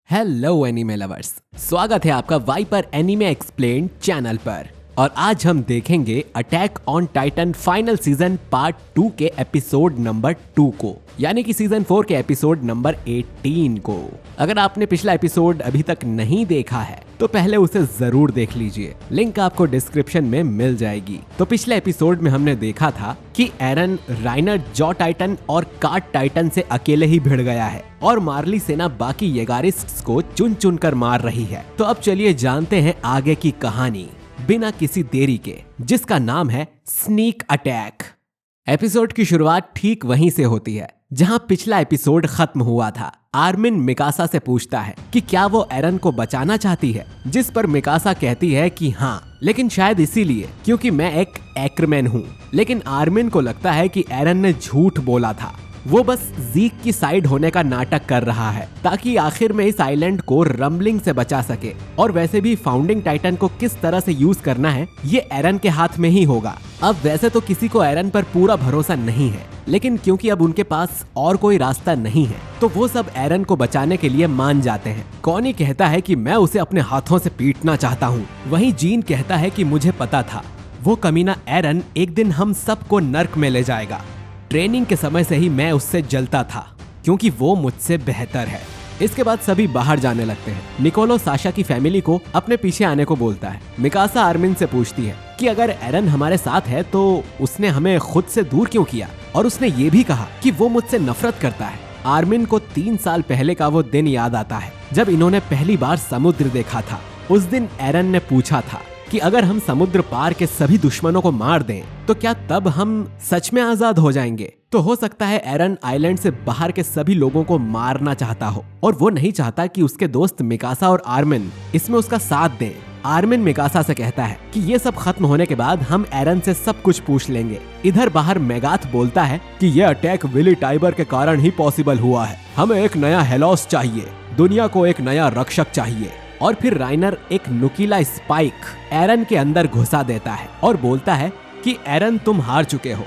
Hello anime lovers, स्वागत है आपका वाइपर एनीमे एक्सप्लेन्ड चैनल पर। और आज हम देखेंगे attack on Titan final season part 2 के एपिसोड नंबर 2 को, यानी कि सीजन 4 के एपिसोड नंबर 18 को। अगर आपने पिछला एपिसोड अभी तक नहीं देखा है तो पहले उसे जरूर देख लीजिए, लिंक आपको डिस्क्रिप्शन में मिल जाएगी। तो पिछले एपिसोड में हमने देखा था कि एरन राइनर जॉ टाइटन और कार्ट टाइटन से अकेले ही भिड़ गया है और मार्ली सेना बाकी येगारिस्ट्स को चुन चुन कर मार रही है। तो अब चलिए जानते हैं आगे की कहानी बिना किसी देरी के, जिसका नाम है स्नीक अटैक। एपिसोड की शुरुआत ठीक वहीं से होती है जहां पिछला एपिसोड खत्म हुआ था। आर्मिन मिकासा से पूछता है कि क्या वो एरन को बचाना चाहती है, जिस पर मिकासा कहती है कि हाँ, लेकिन शायद इसीलिए क्योंकि मैं एक एक्रमैन हूँ। लेकिन आर्मिन को लगता है कि एरन ने झूठ बोला था, वो बस जीक की साइड होने का नाटक कर रहा है ताकि आखिर में इस आइलैंड को रंबलिंग से बचा सके। और वैसे भी फाउंडिंग टाइटन को किस तरह से यूज करना है ये एरन के हाथ में ही होगा। अब वैसे तो किसी को एरन पर पूरा भरोसा नहीं है, लेकिन क्योंकि अब उनके पास और कोई रास्ता नहीं है तो वो सब एरन को बचाने के लिए मान जाते हैं। कॉनी कहता है कि मैं उसे अपने हाथों से पीटना चाहता हूँ। वहीं जीन कहता है कि मुझे पता था वो कमीना एरन एक दिन हम सबको नर्क में ले जाएगा। ट्रेनिंग के समय से ही मैं उससे जलता था क्योंकि वो मुझसे बेहतर है। इसके बाद सभी बाहर जाने लगते हैं। निकोलो साशा की फैमिली को अपने पीछे आने को बोलता है। मिकासा आर्मिन से पूछती है कि अगर एरन हमारे साथ है तो उसने हमें खुद से दूर क्यों किया, और उसने ये भी कहा कि वो मुझसे नफरत करता है। आर्मिन को 3 साल पहले का वो दिन याद आता है जब इन्होंने पहली बार समुद्र देखा था। उस दिन एरन ने पूछा था कि अगर हम समुद्र पार के सभी दुश्मनों को मार दें तो क्या तब हम सच में आजाद हो जाएंगे। तो हो सकता है एरन आइलैंड से बाहर के सभी लोगों को मारना चाहता हो और वो नहीं चाहता कि उसके दोस्त मिकासा और आर्मिन इसमें उसका साथ दें। आर्मिन मिकासा से कहता है कि ये सब खत्म होने के बाद हम एरन से सब कुछ पूछ लेंगे। इधर बाहर मेगाथ बोलता है कि ये अटैक विली टाइबर के कारण ही पॉसिबल हुआ है। हमें एक नया हेलोस चाहिए, दुनिया को एक नया रक्षक चाहिए। और फिर राइनर एक नुकीला स्पाइक एरन के अंदर घुसा देता है और बोलता है कि एरन तुम हार चुके हो,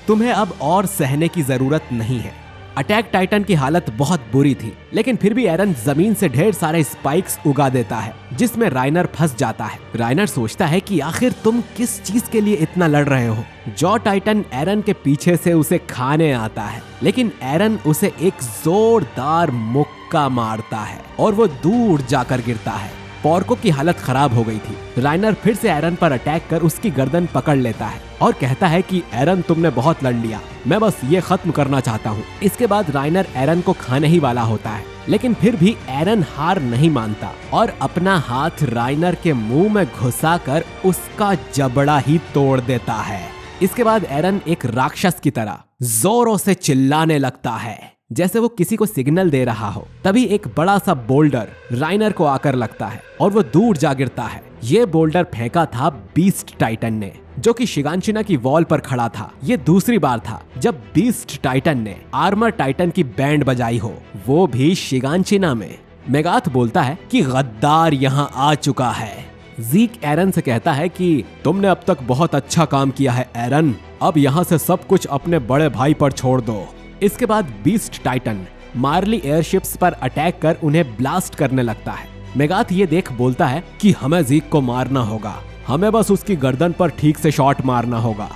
तुम्हें अब और सहने की जरूरत नहीं है। अटैक टाइटन की हालत बहुत बुरी थी, लेकिन फिर भी एरन जमीन से ढेर सारे स्पाइक्स उगा देता है जिसमें राइनर फंस जाता है। राइनर सोचता है कि आखिर तुम किस चीज के लिए इतना लड़ रहे हो। जॉ टाइटन एरन के पीछे से उसे खाने आता है, लेकिन एरन उसे एक जोरदार मुक्का मारता है और वो दूर जाकर गिरता है। पॉर्को की हालत खराब हो गई थी। राइनर फिर से एरन पर अटैक कर उसकी गर्दन पकड़ लेता है और कहता है कि एरन तुमने बहुत लड़ लिया, मैं बस ये खत्म करना चाहता हूँ। इसके बाद राइनर एरन को खाने ही वाला होता है, लेकिन फिर भी एरन हार नहीं मानता और अपना हाथ राइनर के मुंह में घुसाकर उसका जबड़ा ही तोड़ देता है। इसके बाद एरन एक राक्षस की तरह जोरों से चिल्लाने लगता है जैसे वो किसी को सिग्नल दे रहा हो। तभी एक बड़ा सा बोल्डर राइनर को आकर लगता है और वो दूर जा गिरता है। ये बोल्डर फेंका था बीस्ट टाइटन ने, जो कि शिगांशिना की वॉल पर खड़ा था। ये दूसरी बार था जब बीस्ट टाइटन ने आर्मर टाइटन की बैंड बजाई हो, वो भी शिगांशिना में। मेगाथ बोलता है कि गद्दार यहाँ आ चुका है। जीक एरन से कहता है कि तुमने अब तक बहुत अच्छा काम किया है एरन, अब यहाँ से सब कुछ अपने बड़े भाई पर छोड़ दो। इसके बाद बीस्ट टाइटन मार्ली एयरशिप्स पर अटैक कर उन्हें ब्लास्ट करने लगता है। मेगाथ ये देख बोलता है कि हमें जीक को मारना होगा, हमें बस उसकी गर्दन पर ठीक से शॉट मारना होगा।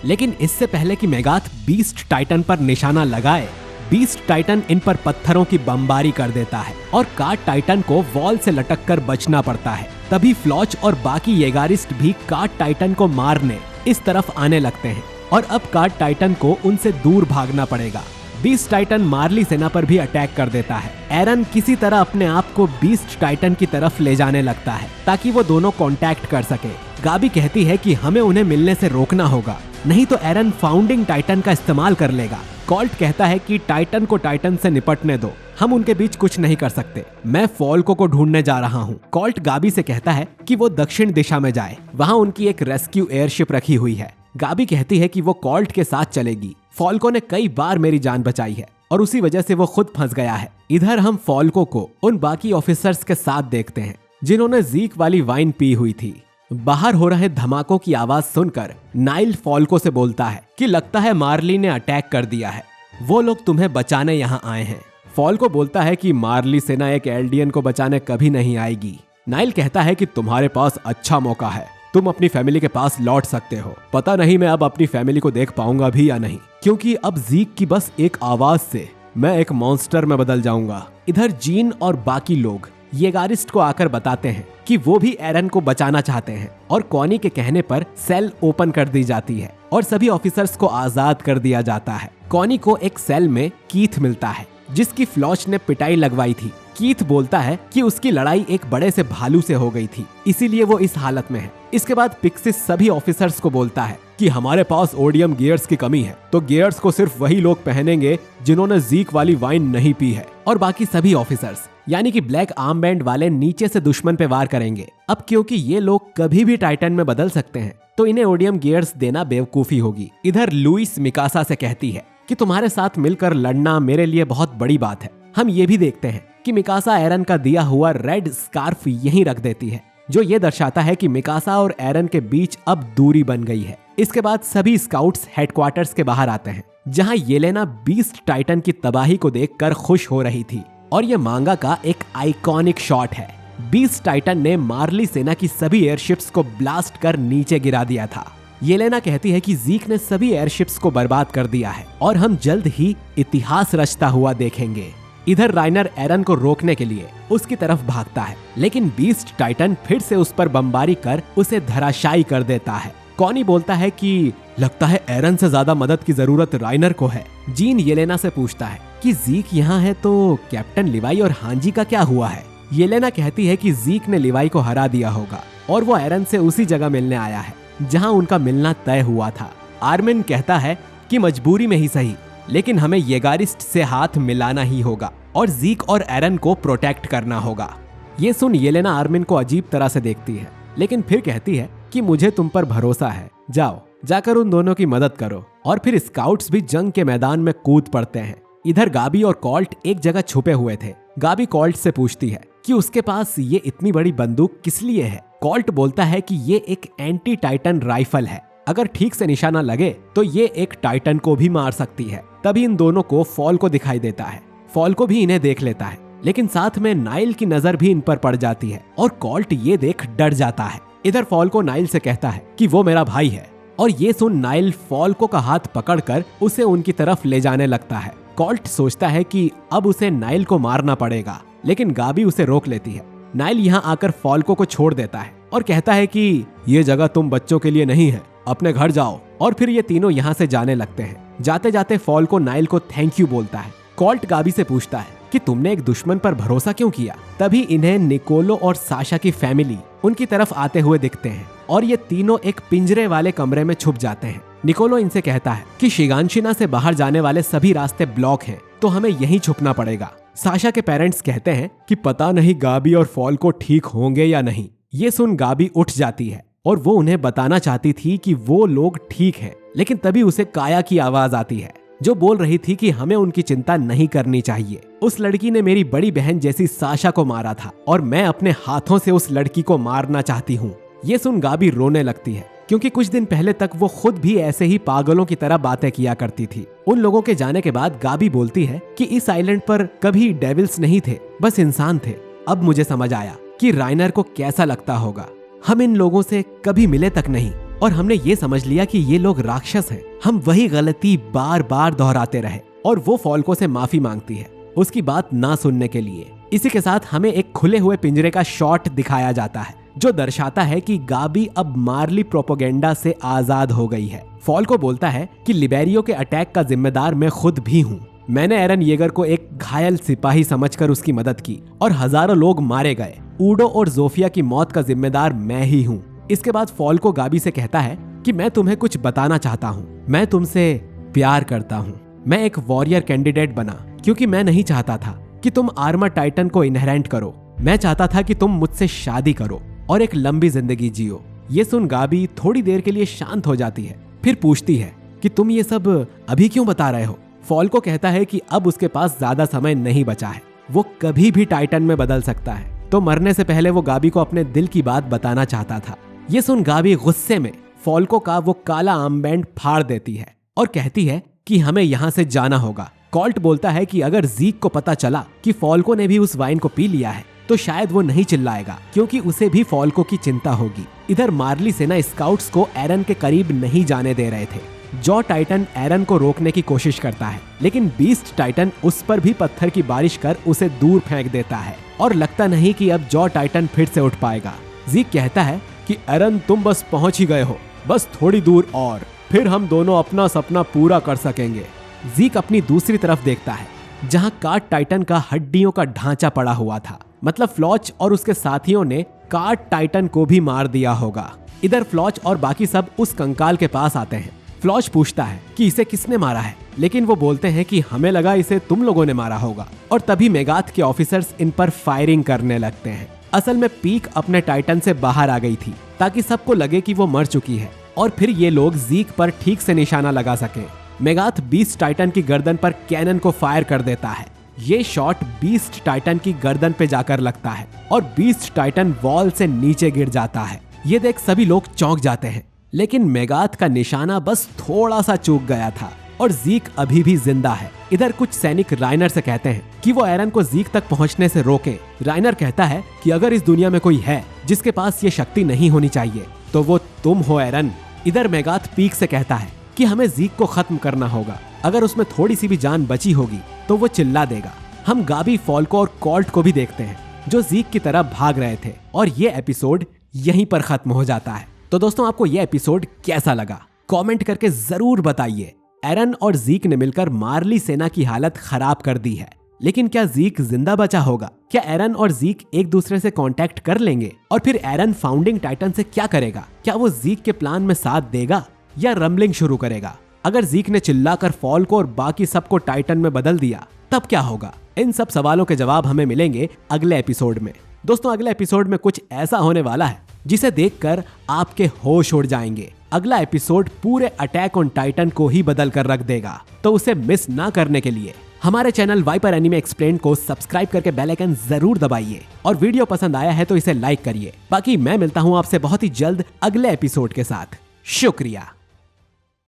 लेकिन इससे पहले कि मेगाथ बीस्ट टाइटन पर निशाना लगाए, बीस्ट टाइटन इन पर पत्थरों की बमबारी कर देता है और कार्ट टाइटन को वॉल से लटक कर बचना पड़ता है। तभी फ्लॉच और बाकी येगारिस्ट भी कार्ट टाइटन को मारने इस तरफ आने लगते हैं और अब कार्ट टाइटन को उनसे दूर भागना पड़ेगा। बीस्ट टाइटन मार्ली सेना पर भी अटैक कर देता है। एरन किसी तरह अपने आप को बीस्ट टाइटन की तरफ ले जाने लगता है ताकि वो दोनों कांटेक्ट कर सके। गाबी कहती है कि हमें उन्हें मिलने से रोकना होगा, नहीं तो एरन फाउंडिंग टाइटन का इस्तेमाल कर लेगा। कॉल्ट कहता है कि टाइटन को टाइटन से निपटने दो, हम उनके बीच कुछ नहीं कर सकते, मैं फॉल्को को ढूंढने जा रहा हूँ। कॉल्ट गाबी से कहता है कि वो दक्षिण दिशा में जाए, वहाँ उनकी एक रेस्क्यू एयरशिप रखी हुई है। गाबी कहती है कि वो कॉल्ट के साथ चलेगी। फॉल्को ने कई बार मेरी जान बचाई है और उसी वजह से वो खुद फंस गया है। इधर हम फॉल्को को उन बाकी ऑफिसर्स के साथ देखते हैं जिन्होंने जीक वाली वाइन पी हुई थी। बाहर हो रहे धमाकों की आवाज सुनकर नाइल फॉल्को से बोलता है कि लगता है मार्ली ने अटैक कर दिया है, वो लोग तुम्हें बचाने यहाँ आए हैं। फॉल्को बोलता है कि मार्ली सेना एक एल्डियन को बचाने कभी नहीं आएगी। नाइल कहता है कि तुम्हारे पास अच्छा मौका है, तुम अपनी फैमिली के पास लौट सकते हो। पता नहीं मैं अब अपनी फैमिली को देख पाऊंगा भी या नहीं, क्योंकि अब ज़ीक की बस एक आवाज से मैं एक मॉन्स्टर में बदल जाऊंगा। इधर जीन और बाकी लोग येगारिस्ट को आकर बताते हैं कि वो भी एरन को बचाना चाहते हैं और कॉनी के कहने पर सेल ओपन कर दी जाती है और सभी ऑफिसर्स को आजाद कर दिया जाता है। कॉनी को एक सेल में कीथ मिलता है जिसकी फ्लॉच ने पिटाई लगवाई थी। कीथ बोलता है कि उसकी लड़ाई एक बड़े से भालू से हो गई थी, इसीलिए वो इस हालत में है। इसके बाद पिक्सिस सभी ऑफिसर्स को बोलता है कि हमारे पास ओडियम गियर्स की कमी है, तो गियर्स को सिर्फ वही लोग पहनेंगे जिन्होंने ज़ीक वाली वाइन नहीं पी है। और बाकी सभी ऑफिसर्स यानी कि ब्लैक आर्म बैंड वाले नीचे से दुश्मन पे वार करेंगे। अब क्योंकि ये लोग कभी भी टाइटन में बदल सकते हैं, तो इन्हें ओडियम गियर्स देना बेवकूफी होगी। इधर लुइस मिकासा से कहती है कि तुम्हारे साथ मिलकर लड़ना मेरे लिए बहुत बड़ी बात है। हम ये भी देखते हैं कि मिकासा एरन का दिया हुआ रेड स्कार्फ यहीं रख देती है, जो ये दर्शाता है कि मिकासा और एरन के बीच अब दूरी बन गई है। इसके बाद सभी स्काउट्स हेडक्वार्टर्स के बाहर आते हैं, जहां येलेना बीस्ट टाइटन की तबाही को देखकर खुश हो रही थी। और ये मांगा का एक आइकॉनिक शॉट है। बीस्ट टाइटन ने मार्ली सेना की सभी एयरशिप्स को ब्लास्ट कर नीचे गिरा दिया था। येलेना कहती है कि ज़ीक ने सभी एयरशिप्स को बर्बाद कर दिया है और हम जल्द ही इतिहास रचता हुआ देखेंगे। इधर राइनर एरन को रोकने के लिए उसकी तरफ भागता है, लेकिन बीस्ट टाइटन फिर से उस पर बमबारी कर उसे धराशायी कर देता है। कॉनी बोलता है कि लगता है एरन से ज्यादा मदद की जरूरत राइनर को है। जीन येलेना से पूछता है कि ज़ीक यहाँ है तो कैप्टन लिवाई और हांजी का क्या हुआ है। येलेना कहती है कि ज़ीक ने लिवाई को हरा दिया होगा और वो एरन से उसी जगह मिलने आया है जहाँ उनका मिलना तय हुआ था। आर्मिन कहता है कि मजबूरी में ही सही, लेकिन हमें येगारिस्ट से हाथ मिलाना ही होगा और ज़ीक और एरन को प्रोटेक्ट करना होगा। ये सुन येलेना आर्मिन को अजीब तरह से देखती है, लेकिन फिर कहती है कि मुझे तुम पर भरोसा है, जाओ जाकर उन दोनों की मदद करो। और फिर स्काउट्स भी जंग के मैदान में कूद पड़ते हैं। इधर गाबी और कॉल्ट एक जगह छुपे हुए थे। गाबी कॉल्ट से पूछती है कि उसके पास ये इतनी बड़ी बंदूक किस लिए है। कॉल्ट बोलता है कि ये एक एंटी टाइटन राइफल है, अगर ठीक से निशाना लगे तो ये एक टाइटन को भी मार सकती है। तभी इन दोनों को फॉल्को दिखाई देता है। फॉल्को भी इन्हें देख लेता है, लेकिन साथ में नाइल की नजर भी इन पर पड़ जाती है और कॉल्ट ये देख डर जाता है। इधर फॉल्को नाइल से कहता है कि वो मेरा भाई है, और ये सुन नाइल फॉल्को का हाथ पकड़कर उसे उनकी तरफ ले जाने लगता है। कॉल्ट सोचता है कि अब उसे नाइल को मारना पड़ेगा, लेकिन गाबी उसे रोक लेती है। नाइल यहाँ आकर फॉल्को को छोड़ देता है और कहता है कि ये जगह तुम बच्चों के लिए नहीं है, अपने घर जाओ। और फिर ये तीनों यहाँ से जाने लगते हैं। जाते जाते फॉल्को नाइल को थैंक यू बोलता है। कॉल्ट गाबी से पूछता है कि तुमने एक दुश्मन पर भरोसा क्यों किया। तभी इन्हें निकोलो और साशा की फैमिली उनकी तरफ आते हुए दिखते हैं और ये तीनों एक पिंजरे वाले कमरे में छुप जाते हैं। निकोलो इनसे कहता है कि शिगानशिना से बाहर जाने वाले सभी रास्ते ब्लॉक हैं, तो हमें यहीं छुपना पड़ेगा। साशा के पेरेंट्स कहते हैं कि पता नहीं गाबी और फॉल्को ठीक होंगे या नहीं। ये सुन गाबी उठ जाती है और वो उन्हें बताना चाहती थी कि वो लोग ठीक हैं, लेकिन तभी उसे काया की आवाज आती है जो बोल रही थी कि हमें उनकी चिंता नहीं करनी चाहिए। उस लड़की ने मेरी बड़ी बहन जैसी साशा को मारा था और मैं अपने हाथों से उस लड़की को मारना चाहती हूँ। ये सुन गाबी रोने लगती है, क्योंकि कुछ दिन पहले तक वो खुद भी ऐसे ही पागलों की तरह बातें किया करती थी। उन लोगों के जाने के बाद गाबी बोलती है कि इस आइलैंड पर कभी डेविल्स नहीं थे, बस इंसान थे। अब मुझे समझ आया कि राइनर को कैसा लगता होगा। हम इन लोगों से कभी मिले तक नहीं और हमने ये समझ लिया कि ये लोग राक्षस हैं। हम वही गलती बार बार दोहराते रहे और वो फॉल्को से माफी मांगती है उसकी बात ना सुनने के लिए। इसी के साथ हमें एक खुले हुए पिंजरे का शॉट दिखाया जाता है जो दर्शाता है कि गाबी अब मार्ली प्रोपोगेंडा से आजाद हो गई है। फॉल्को बोलता है कि लिबेरियो के अटैक का जिम्मेदार मैं खुद भी हूँ। मैंने एरन येगर को एक घायल सिपाही समझकर उसकी मदद की और हजारों लोग मारे गए। ऊडो और जोफिया की मौत का जिम्मेदार मैं ही हूँ। इसके बाद फॉल्को गाबी से कहता है कि मैं तुम्हें कुछ बताना चाहता हूँ। मैं तुमसे प्यार करता हूँ। मैं एक वॉरियर कैंडिडेट बना क्योंकि मैं नहीं चाहता था कि तुम आर्मर टाइटन को इनहेरेंट करो। मैं चाहता था कि तुम मुझसे शादी करो और एक लंबी जिंदगी जियो। ये सुन गाबी थोड़ी देर के लिए शांत हो जाती है, फिर पूछती है कि तुम ये सब अभी क्यों बता रहे हो। फॉल्को कहता है कि अब उसके पास ज्यादा समय नहीं बचा है, वो कभी भी टाइटन में बदल सकता है, तो मरने से पहले वो गाबी को अपने दिल की बात बताना चाहता था। ये सुन गाबी गुस्से में फॉल्को का वो काला आर्मबैंड फाड़ देती है और कहती है कि हमें यहाँ से जाना होगा कॉल्ट बोलता है कि अगर ज़ीक को पता चला कि फॉल्को ने भी उस वाइन को पी लिया है तो शायद वो नहीं चिल्लाएगा, क्योंकि उसे भी फॉल्को की चिंता होगी। इधर मार्ली सेना स्काउट्स को एरन के करीब नहीं जाने दे रहे थे। जॉ टाइटन एरन को रोकने की कोशिश करता है, लेकिन बीस्ट टाइटन उस पर भी पत्थर की बारिश कर उसे दूर फेंक देता है और लगता नहीं कि अब जॉ टाइटन फिर से उठ पाएगा। ज़ीक कहता है कि एरन तुम बस पहुंच ही गए हो, बस थोड़ी दूर और फिर हम दोनों अपना सपना पूरा कर सकेंगे। ज़ीक अपनी दूसरी तरफ देखता है जहां कार्ट टाइटन का हड्डियों का ढांचा पड़ा हुआ था, मतलब फ्लॉच और उसके साथियों ने कार्ट टाइटन को भी मार दिया होगा। इधर फ्लॉच और बाकी सब उस कंकाल के पास आते हैं। फ्लॉच पूछता है कि इसे किसने मारा है, लेकिन वो बोलते हैं कि हमें लगा इसे तुम लोगों ने मारा होगा। और तभी मेगाथ के ऑफिसर्स इन पर फायरिंग करने लगते हैं। असल में पीक अपने टाइटन से बाहर आ गई थी ताकि सबको लगे कि वो मर चुकी है और फिर ये लोग ज़ीक पर ठीक से निशाना लगा सके। मेगाथ बीस्ट टाइटन की गर्दन पर कैनन को फायर कर देता है। ये शॉट बीस्ट टाइटन की गर्दन पे जाकर लगता है और बीस्ट टाइटन वॉल से नीचे गिर जाता है। ये देख सभी लोग चौंक जाते हैं, लेकिन मेगाथ का निशाना बस थोड़ा सा चूक गया था और ज़ीक अभी भी जिंदा है। इधर कुछ सैनिक राइनर से कहते हैं कि वो एरन को ज़ीक तक पहुंचने से रोके। राइनर कहता है कि अगर इस दुनिया में कोई है जिसके पास ये शक्ति नहीं होनी चाहिए तो वो तुम हो एरन। इधर मेगाथ पीक से कहता है कि हमें ज़ीक को खत्म करना होगा, अगर उसमें थोड़ी सी भी जान बची होगी तो वो चिल्ला देगा। हम गाबी, फॉल्को और कॉल्ट को भी देखते हैं जो ज़ीक की तरफ भाग रहे थे और ये एपिसोड यहीं पर खत्म हो जाता है। तो दोस्तों, आपको ये एपिसोड कैसा लगा कमेंट करके जरूर बताइए। एरन और ज़ीक ने मिलकर मार्ली सेना की हालत खराब कर दी है, लेकिन क्या ज़ीक जिंदा बचा होगा? क्या एरन और ज़ीक एक दूसरे से कांटेक्ट कर लेंगे? और फिर एरन फाउंडिंग टाइटन से क्या करेगा? क्या वो ज़ीक के प्लान में साथ देगा या रम्बलिंग शुरू करेगा? अगर ज़ीक ने चिल्लाकर फॉल्को और बाकी सबको टाइटन में बदल दिया तब क्या होगा? इन सब सवालों के जवाब हमें मिलेंगे अगले एपिसोड में। दोस्तों, अगले एपिसोड में कुछ ऐसा होने वाला है जिसे देखकर आपके होश उड़ जाएंगे। अगला एपिसोड पूरे अटैक ऑन टाइटन को ही बदल कर रख देगा, तो उसे मिस ना करने के लिए हमारे चैनल वाइपर एनीमे एक्सप्लेन को सब्सक्राइब करके बेल आइकन जरूर दबाइए और वीडियो पसंद आया है तो इसे लाइक करिए। बाकी मैं मिलता हूँ आपसे बहुत ही जल्द अगले एपिसोड के साथ। शुक्रिया।